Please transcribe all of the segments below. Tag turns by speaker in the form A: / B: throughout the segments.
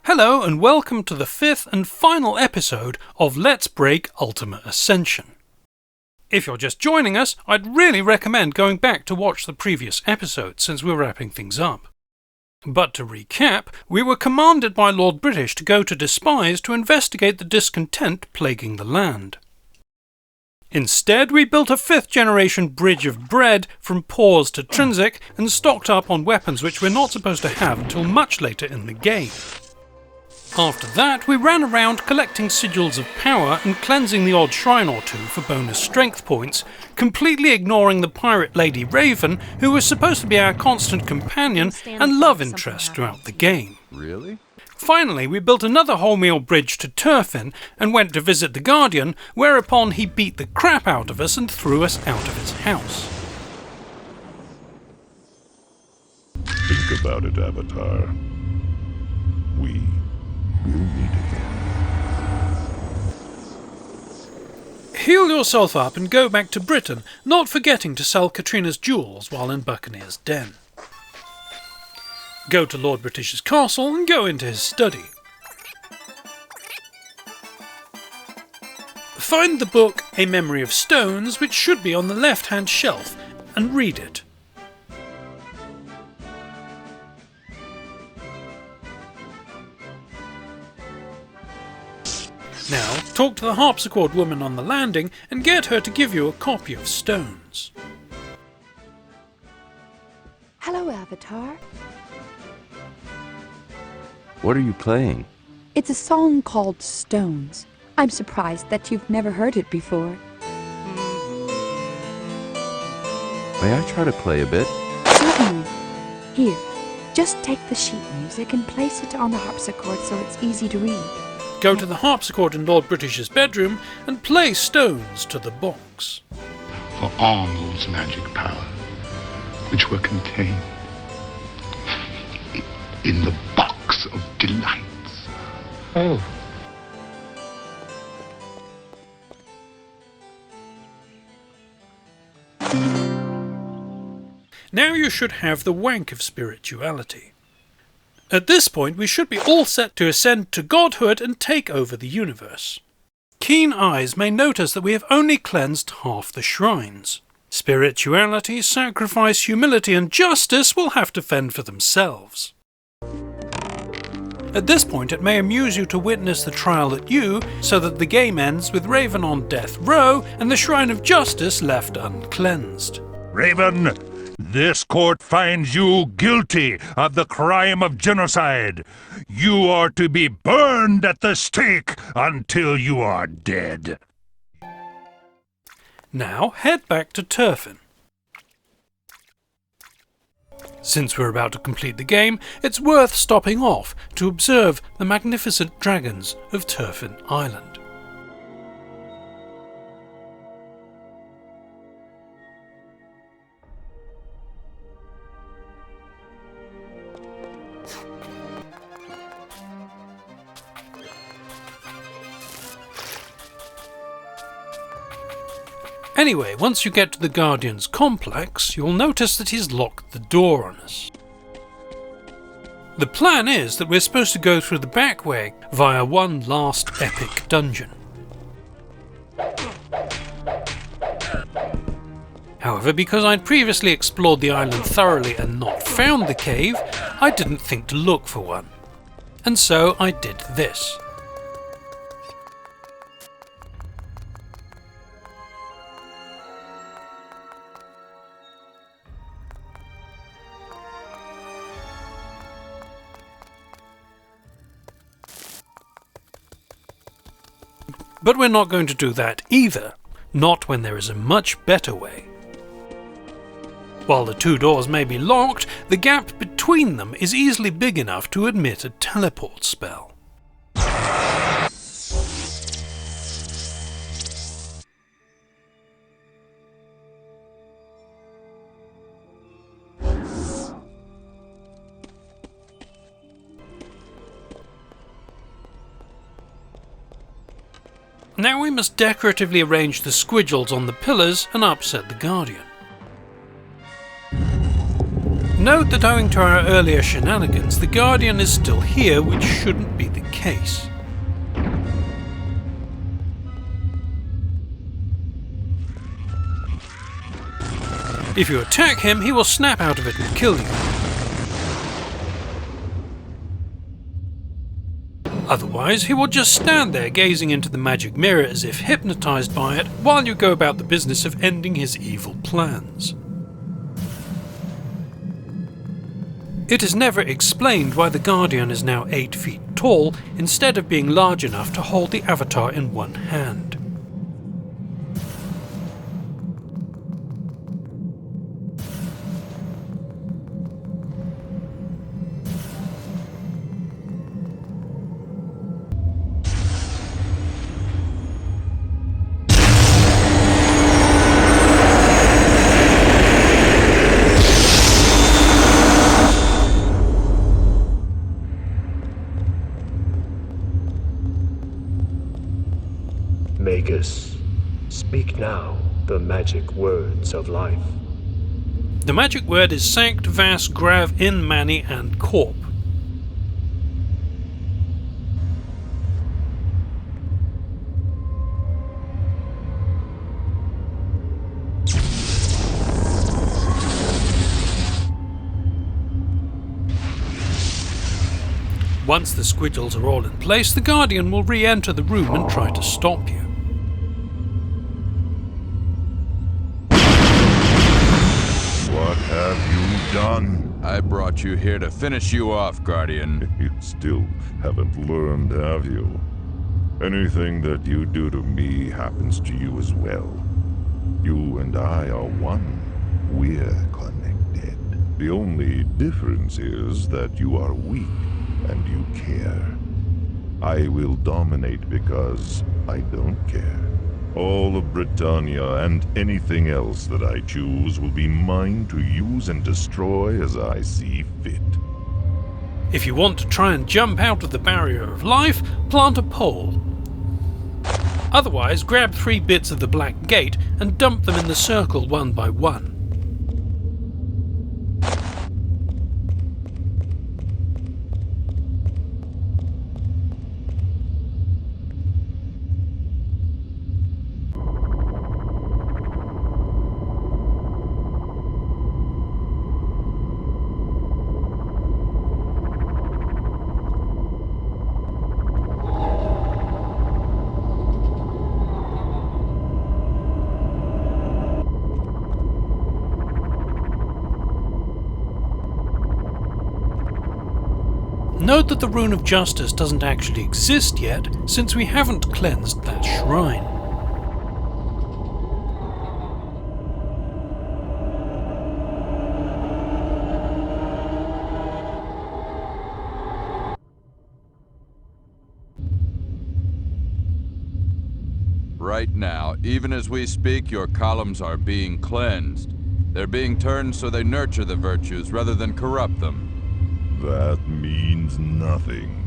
A: Hello and welcome to the 5th and final episode of Let's Break Ultima Ascension. If you're just joining us, I'd really recommend going back to watch the previous episode since we're wrapping things up. But to recap, we were commanded by Lord British to go to Despise to investigate the discontent plaguing the land. Instead, we built a 5th generation bridge of bread from pores to Trinsic and stocked up on weapons which we're not supposed to have until much later in the game. After that, we ran around collecting sigils of power and cleansing the odd shrine or two for bonus strength points, completely ignoring the pirate lady Raven, who was supposed to be our constant companion and love interest throughout the game.
B: Really?
A: Finally, we built another wholemeal bridge to Turfin and went to visit the Guardian, whereupon he beat the crap out of us and threw us out of his house.
C: Think about it, Avatar. We will meet again.
A: Heal yourself up and go back to Britain, not forgetting to sell Katrina's jewels while in Buccaneer's Den. Go to Lord British's castle and go into his study. Find the book A Memory of Stones, which should be on the left-hand shelf, and read it. Now, talk to the harpsichord woman on the landing and get her to give you a copy of Stones.
D: Hello, Avatar.
B: What are you playing?
D: It's a song called Stones. I'm surprised that you've never heard it before.
B: May I try to play a bit?
D: Certainly. Here, just take the sheet music and place it on the harpsichord so it's easy to read.
A: Go to the harpsichord in Lord British's bedroom and play Stones to the box.
C: For Arnold's magic power, which were contained in the box of delights. Oh.
A: Now you should have the wank of spirituality. At this point, we should be all set to ascend to godhood and take over the universe. Keen eyes may notice that we have only cleansed half the shrines. Spirituality, sacrifice, humility, and justice will have to fend for themselves. At this point, it may amuse you to witness the trial at you, so that the game ends with Raven on death row and the Shrine of Justice left uncleansed.
E: Raven, this court finds you guilty of the crime of genocide. You are to be burned at the stake until you are dead.
A: Now head back to Turfin. Since we're about to complete the game, it's worth stopping off to observe the magnificent dragons of Turfin Island. Anyway, once you get to the Guardian's complex, you'll notice that he's locked the door on us. The plan is that we're supposed to go through the back way via one last epic dungeon. However, because I'd previously explored the island thoroughly and not found the cave, I didn't think to look for one. And so I did this. But we're not going to do that either, not when there is a much better way. While the two doors may be locked, the gap between them is easily big enough to admit a teleport spell. Now we must decoratively arrange the squidgels on the pillars and upset the Guardian. Note that owing to our earlier shenanigans, the Guardian is still here, which shouldn't be the case. If you attack him, he will snap out of it and kill you. Otherwise, he will just stand there gazing into the magic mirror as if hypnotized by it, while you go about the business of ending his evil plans. It is never explained why the Guardian is now 8 feet tall, instead of being large enough to hold the Avatar in one hand.
F: Magus, speak now the magic words of life.
A: The magic word is Sanct Vas Grav in Mani and Corp. Once the squidgels are all in place, the Guardian will re-enter the room and try to stop you.
E: What have you done?
B: I brought you here to finish you off, Guardian.
E: You still haven't learned, have you? Anything that you do to me happens to you as well. You and I are one. We're connected. The only difference is that you are weak and you care. I will dominate because I don't care. All of Britannia and anything else that I choose will be mine to use and destroy as I see fit.
A: If you want to try and jump out of the barrier of life, plant a pole. Otherwise, grab 3 bits of the black gate and dump them in the circle one by one. Note that the Rune of Justice doesn't actually exist yet, since we haven't cleansed that shrine.
B: Right now, even as we speak, your columns are being cleansed. They're being turned so they nurture the virtues rather than corrupt them.
E: That means nothing.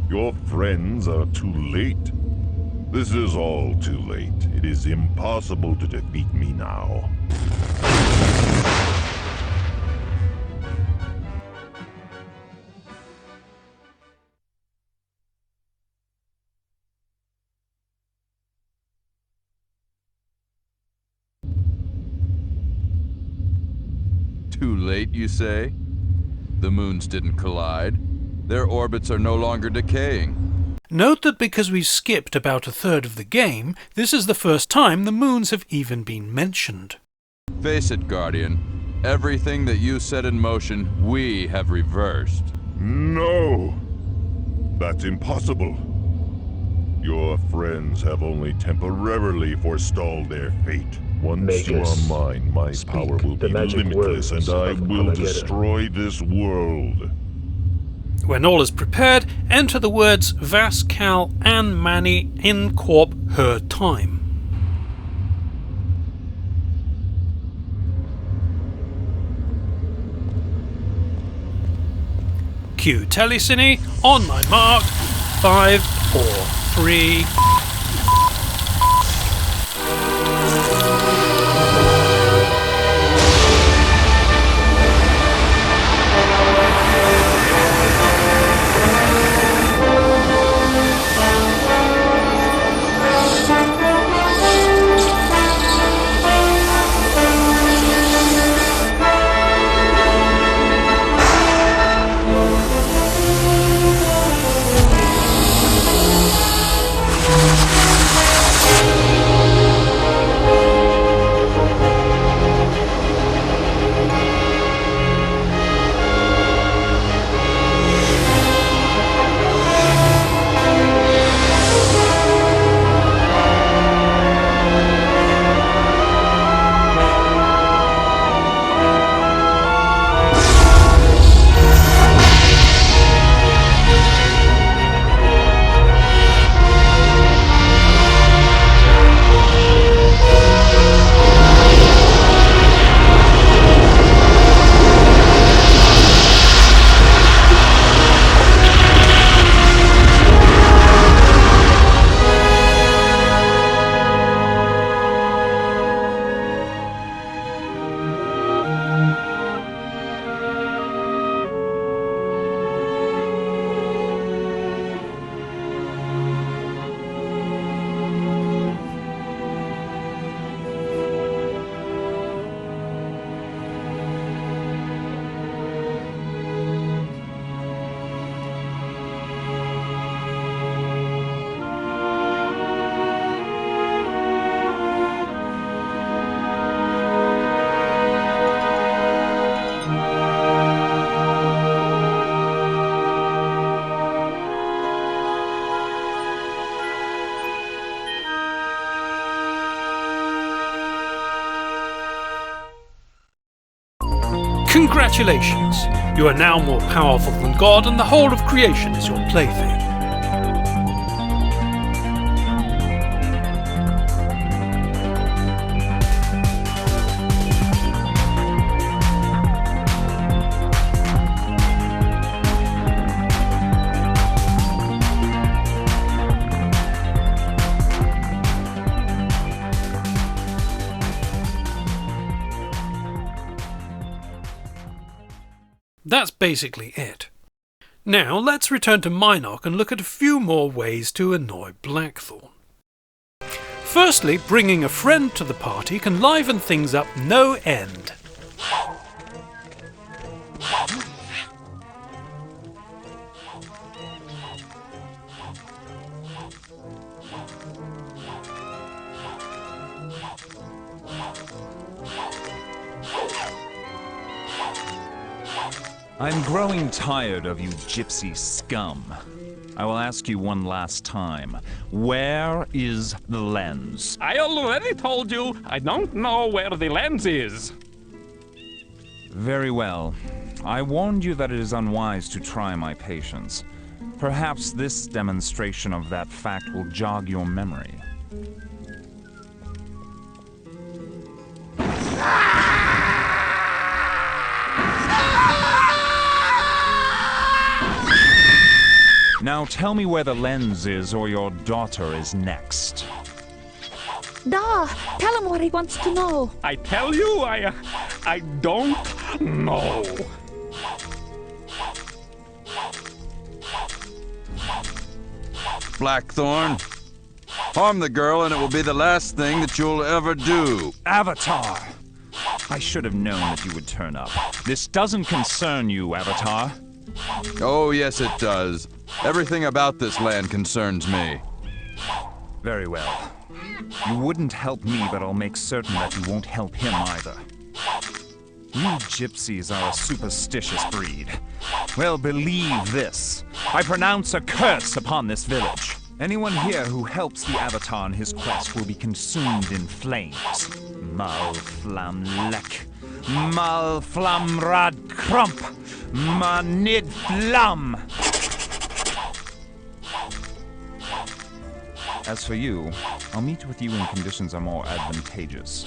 E: Your friends are too late. This is all too late. It is impossible to defeat me now.
B: Too late, you say? The moons didn't collide. Their orbits are no longer decaying.
A: Note that because we've skipped about a third of the game, this is the first time the moons have even been mentioned.
B: Face it, Guardian. Everything that you set in motion, we have reversed.
E: No! That's impossible. Your friends have only temporarily forestalled their fate. Once you are mine, my power will be limitless and I will destroy this world.
A: When all is prepared, enter the words Vas Cal An Mani In Corp Her Time. Cue Telecine, on my mark, 5, 4, 3... Congratulations! You are now more powerful than God, and the whole of creation is your plaything. That's basically it. Now let's return to Minarch and look at a few more ways to annoy Blackthorn. Firstly, bringing a friend to the party can liven things up no end.
G: I'm growing tired of you gypsy scum. I will ask you one last time. Where is the lens?
H: I already told you I don't know where the lens is.
G: Very well. I warned you that it is unwise to try my patience. Perhaps this demonstration of that fact will jog your memory. Now tell me where the lens is, or your daughter is next.
D: Da, tell him what he wants to know.
H: I tell you, I don't know.
B: Blackthorn, harm the girl and it will be the last thing that you'll ever do.
G: Avatar! I should have known that you would turn up. This doesn't concern you, Avatar.
B: Oh, yes it does. Everything about this land concerns me.
G: Very well. You wouldn't help me, but I'll make certain that you won't help him either. You gypsies are a superstitious breed. Well, believe this. I pronounce a curse upon this village. Anyone here who helps the Avatar in his quest will be consumed in flames. Malflamlek. Malflamrad Krump. Manid Flam. As for you, I'll meet with you when conditions are more advantageous.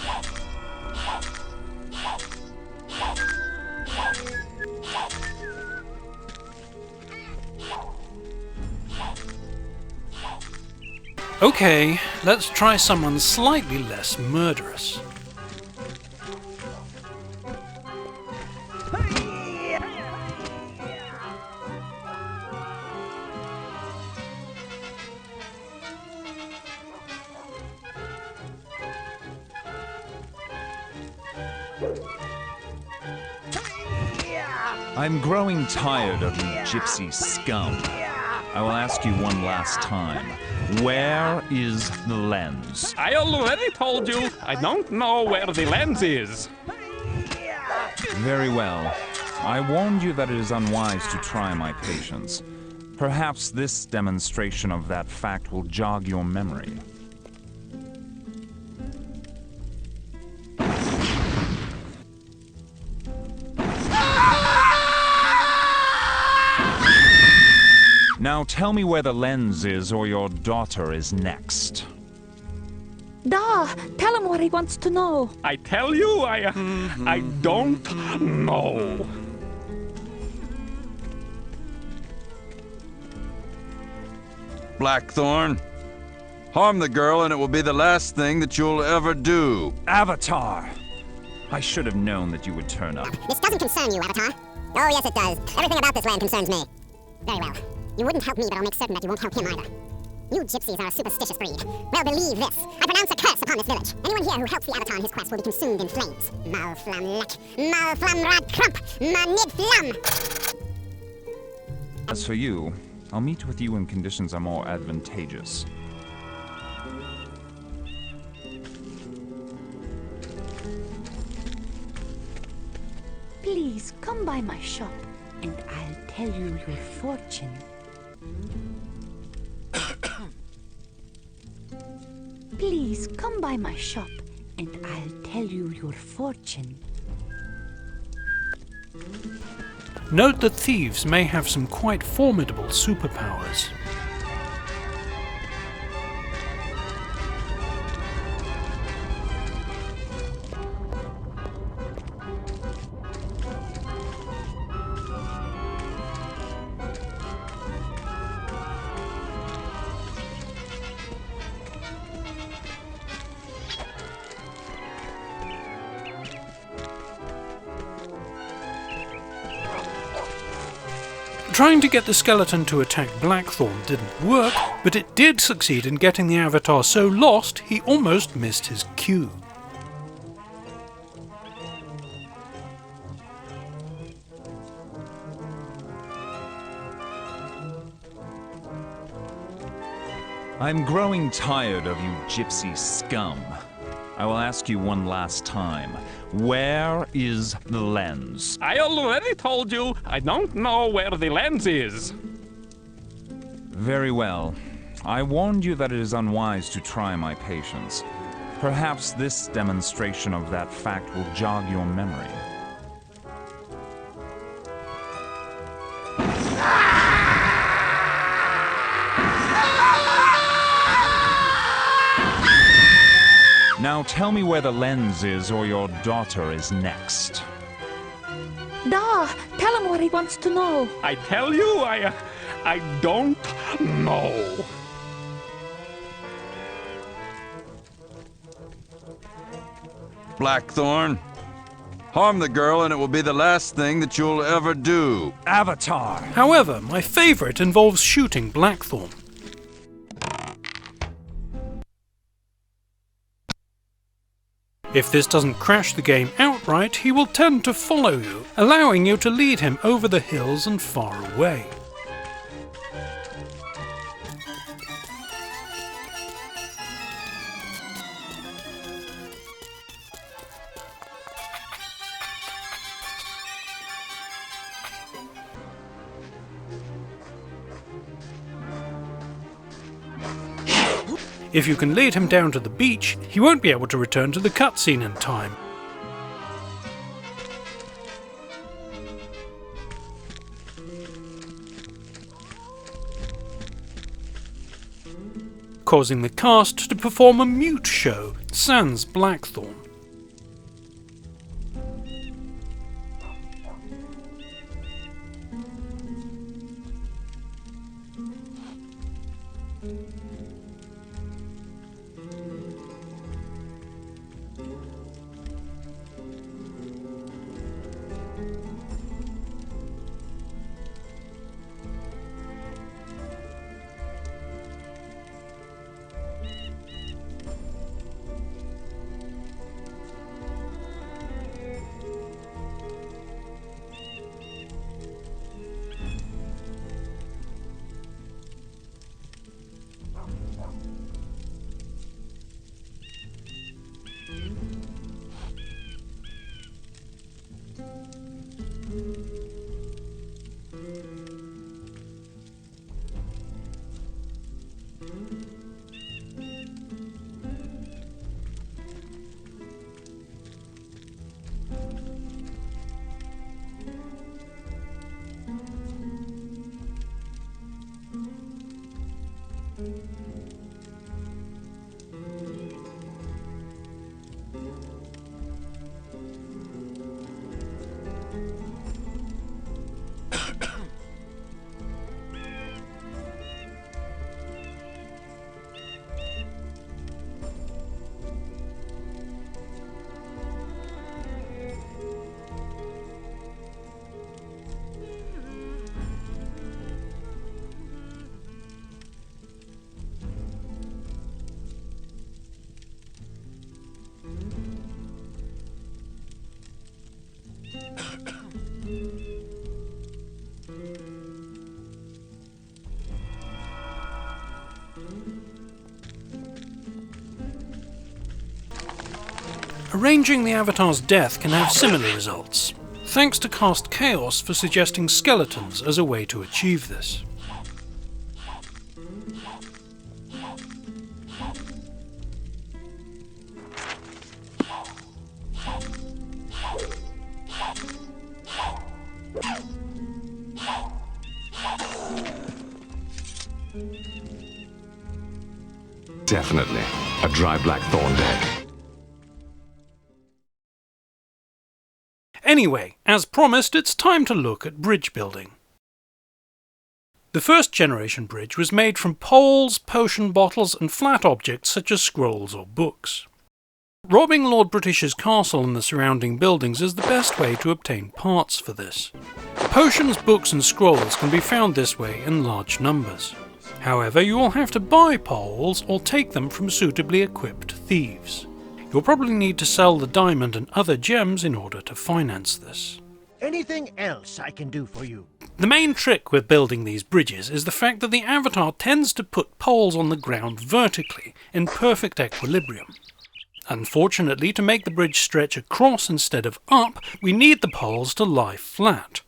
A: Okay, let's try someone slightly less murderous.
G: I'm growing tired of you gypsy scum. I will ask you one last time. Where is the lens?
H: I already told you I don't know where the lens is.
G: Very well. I warned you that it is unwise to try my patience. Perhaps this demonstration of that fact will jog your memory. Now tell me where the lens is, or your daughter is next.
D: Da, tell him what he wants to know.
H: I tell you, I don't know.
B: Blackthorn, harm the girl and it will be the last thing that you'll ever do.
G: Avatar! I should have known that you would turn up.
I: This doesn't concern you, Avatar. Oh, yes, it does. Everything about this land concerns me. Very well. You wouldn't help me, but I'll make certain that you won't help him either. You gypsies are a superstitious breed. Well, believe this. I pronounce a curse upon this village. Anyone here who helps the Avatar in his quest will be consumed in flames. Malflamlek. Malflamrad Krump. Manid Flam.
G: As for you, I'll meet with you when conditions are more advantageous.
D: Please come by my shop and I'll tell you your fortune. Please come by my shop and I'll tell you your fortune.
A: Note that thieves may have some quite formidable superpowers. Trying to get the skeleton to attack Blackthorne didn't work, but it did succeed in getting the avatar so lost he almost missed his cue.
G: I'm growing tired of you gypsy scum. I will ask you one last time. Where is the lens?
H: I already told you I don't know where the lens is.
G: Very well. I warned you that it is unwise to try my patience. Perhaps this demonstration of that fact will jog your memory. Now tell me where the lens is, or your daughter is next.
D: Da, tell him what he wants to know.
H: I tell you, I don't know.
B: Blackthorn, harm the girl and it will be the last thing that you'll ever do.
G: Avatar!
A: However, my favourite involves shooting Blackthorne. If this doesn't crash the game outright, he will tend to follow you, allowing you to lead him over the hills and far away. If you can lead him down to the beach, he won't be able to return to the cutscene in time. Causing the cast to perform a mute show, sans Blackthorne. Arranging the avatar's death can have similar results. Thanks to Cast Chaos for suggesting skeletons as a way to achieve this.
J: Definitely. A dry Blackthorn dead.
A: Anyway, as promised, it's time to look at bridge building. The first generation bridge was made from poles, potion bottles and flat objects such as scrolls or books. Robbing Lord British's castle and the surrounding buildings is the best way to obtain parts for this. Potions, books and scrolls can be found this way in large numbers. However, you will have to buy poles or take them from suitably equipped thieves. You'll probably need to sell the diamond and other gems in order to finance this.
K: Anything else I can do for you?
A: The main trick with building these bridges is the fact that the avatar tends to put poles on the ground vertically, in perfect equilibrium. Unfortunately, to make the bridge stretch across instead of up, we need the poles to lie flat.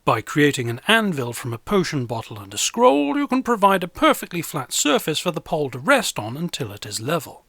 A: By creating an anvil from a potion bottle and a scroll, you can provide a perfectly flat surface for the pole to rest on until it is level.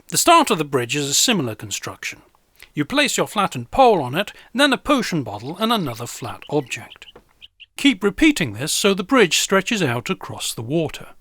A: The start of the bridge is a similar construction. You place your flattened pole on it, then a potion bottle and another flat object. Keep repeating this so the bridge stretches out across the water.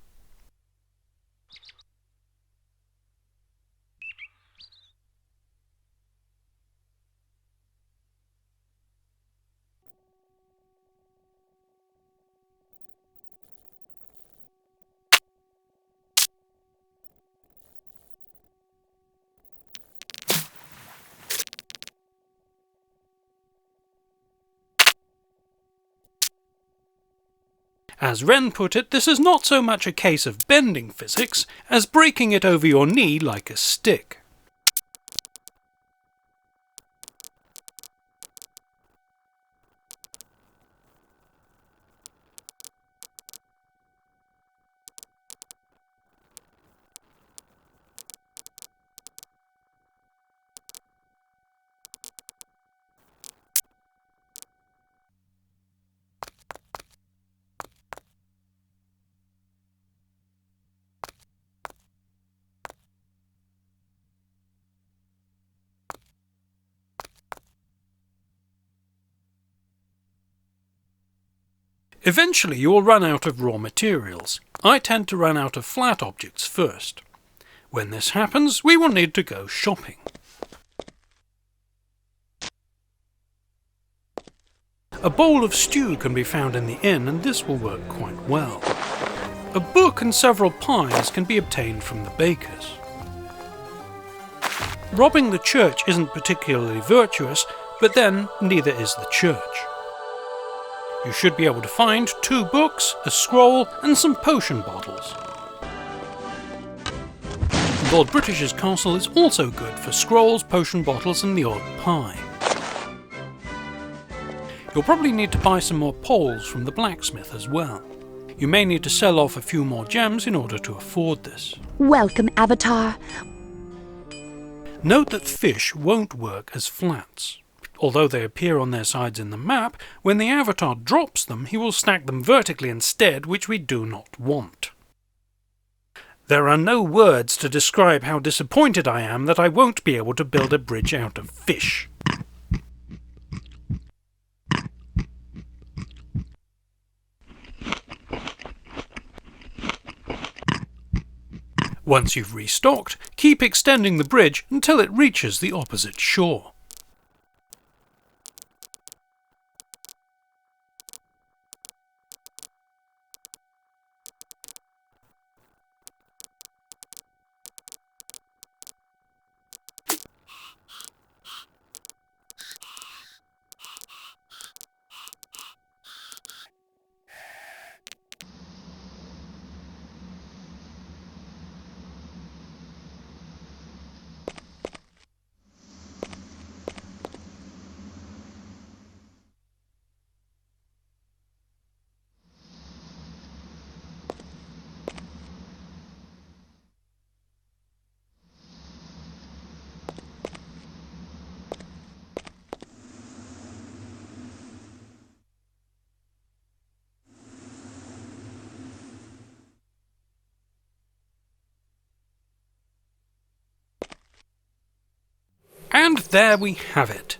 A: As Ren put it, this is not so much a case of bending physics as breaking it over your knee like a stick. Eventually you will run out of raw materials. I tend to run out of flat objects first. When this happens, we will need to go shopping. A bowl of stew can be found in the inn, and this will work quite well. A book and several pies can be obtained from the bakers. Robbing the church isn't particularly virtuous, but then neither is the church. You should be able to find 2 books, a scroll, and some potion bottles. Lord British's castle is also good for scrolls, potion bottles, and the odd pie. You'll probably need to buy some more poles from the blacksmith as well. You may need to sell off a few more gems in order to afford this.
D: Welcome, Avatar.
A: Note that fish won't work as flats. Although they appear on their sides in the map, when the avatar drops them, he will stack them vertically instead, which we do not want. There are no words to describe how disappointed I am that I won't be able to build a bridge out of fish. Once you've restocked, keep extending the bridge until it reaches the opposite shore. And there we have it.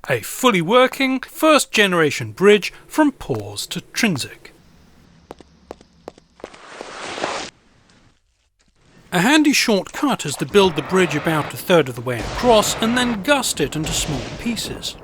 A: A fully working, first-generation bridge from Pause to Trinsic. A handy shortcut is to build the bridge about a third of the way across and then gust it into small pieces.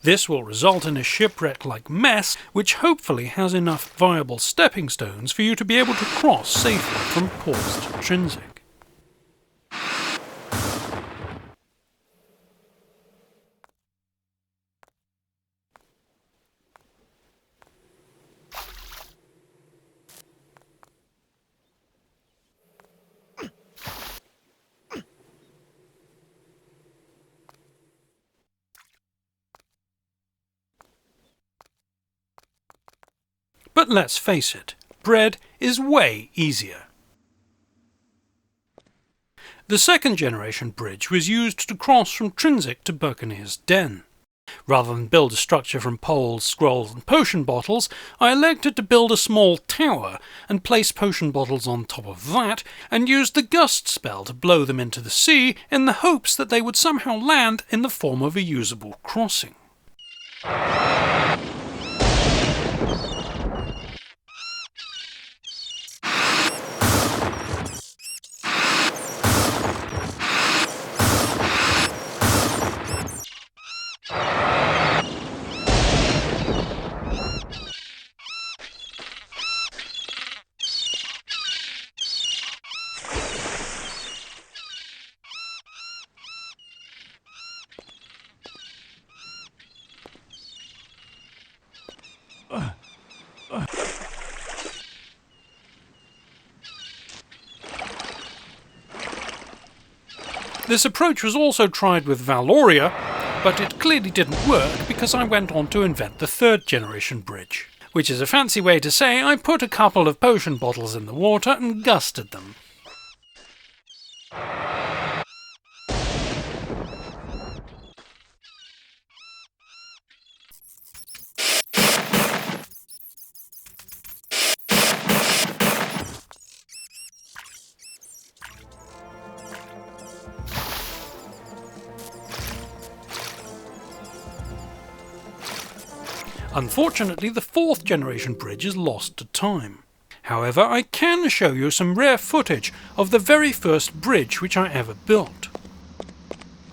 A: This will result in a shipwreck-like mess, which hopefully has enough viable stepping stones for you to be able to cross safely from Pause to Trinsic. But let's face it, bread is way easier. The second generation bridge was used to cross from Trinsic to Buccaneer's Den. Rather than build a structure from poles, scrolls and potion bottles, I elected to build a small tower and place potion bottles on top of that and used the gust spell to blow them into the sea in the hopes that they would somehow land in the form of a usable crossing. This approach was also tried with Valoria, but it clearly didn't work because I went on to invent the third generation bridge, which is a fancy way to say I put a couple of potion bottles in the water and gusted them. Unfortunately, the fourth generation bridge is lost to time. However, I can show you some rare footage of the very first bridge which I ever built.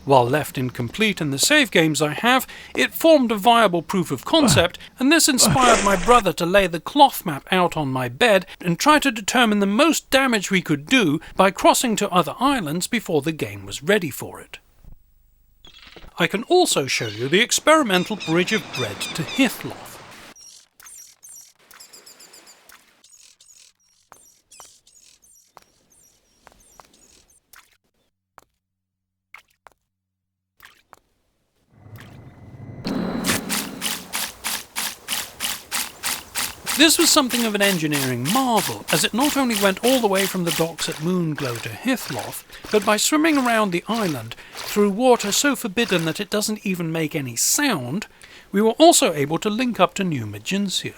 A: While left incomplete in the save games I have, it formed a viable proof of concept, and this inspired my brother to lay the cloth map out on my bed and try to determine the most damage we could do by crossing to other islands before the game was ready for it. I can also show you the experimental bridge of bread to Hithloth. This was something of an engineering marvel, as it not only went all the way from the docks at Moonglow to Hithloth, but by swimming around the island through water so forbidden that it doesn't even make any sound, we were also able to link up to New Maginsia.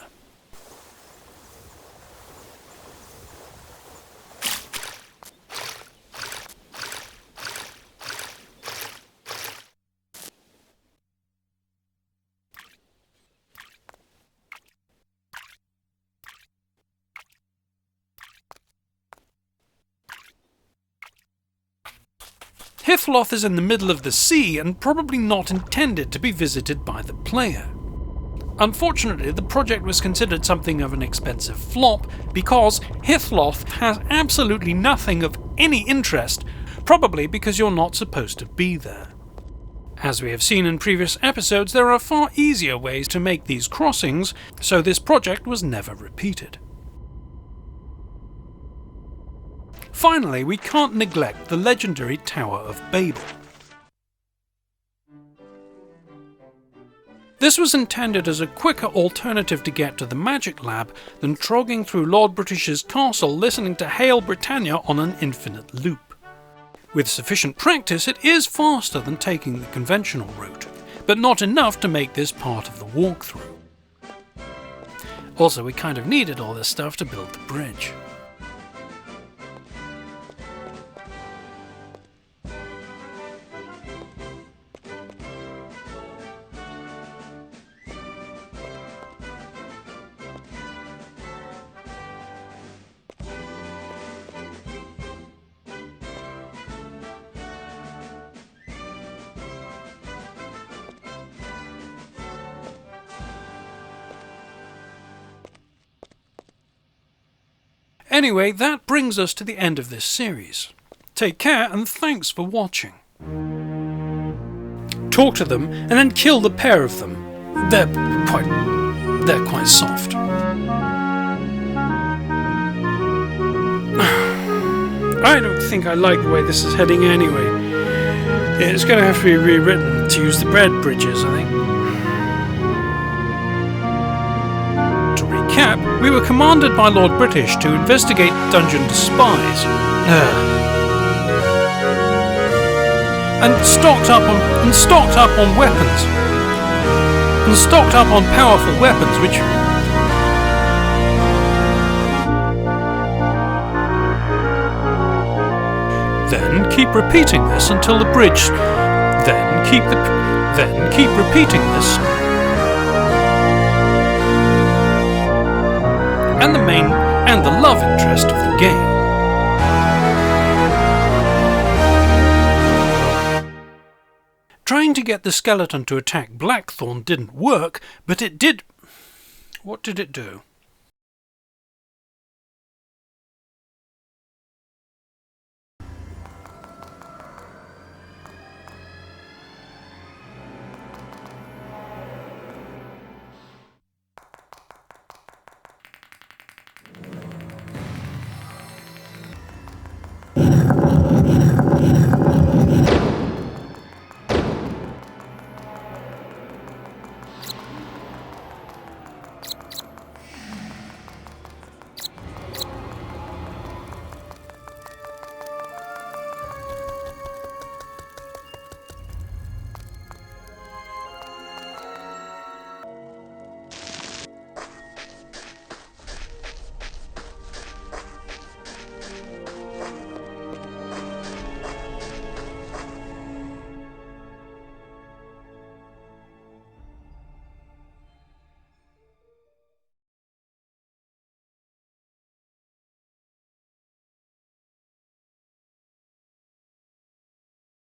A: Hithloth is in the middle of the sea and probably not intended to be visited by the player. Unfortunately, the project was considered something of an expensive flop because Hithloth has absolutely nothing of any interest, probably because you're not supposed to be there. As we have seen in previous episodes, there are far easier ways to make these crossings, so this project was never repeated. Finally, we can't neglect the legendary Tower of Babel. This was intended as a quicker alternative to get to the Magic Lab than trogging through Lord British's castle listening to Hail Britannia on an infinite loop. With sufficient practice, it is faster than taking the conventional route, but not enough to make this part of the walkthrough. Also, we kind of needed all this stuff to build the bridge. Anyway, that brings us to the end of this series. Take care and thanks for watching. Talk to them and then kill the pair of them. They're quite soft. I don't think I like the way this is heading anyway. It's going to have to be rewritten to use the bread bridges, I think. To recap, we were commanded by Lord British to investigate dungeon to spies. And stocked up on weapons. And stocked up on powerful weapons, which... Then keep repeating this until the bridge... Then keep repeating this... And the love interest of the game. Trying to get the skeleton to attack Blackthorne didn't work, but it did... What did it do?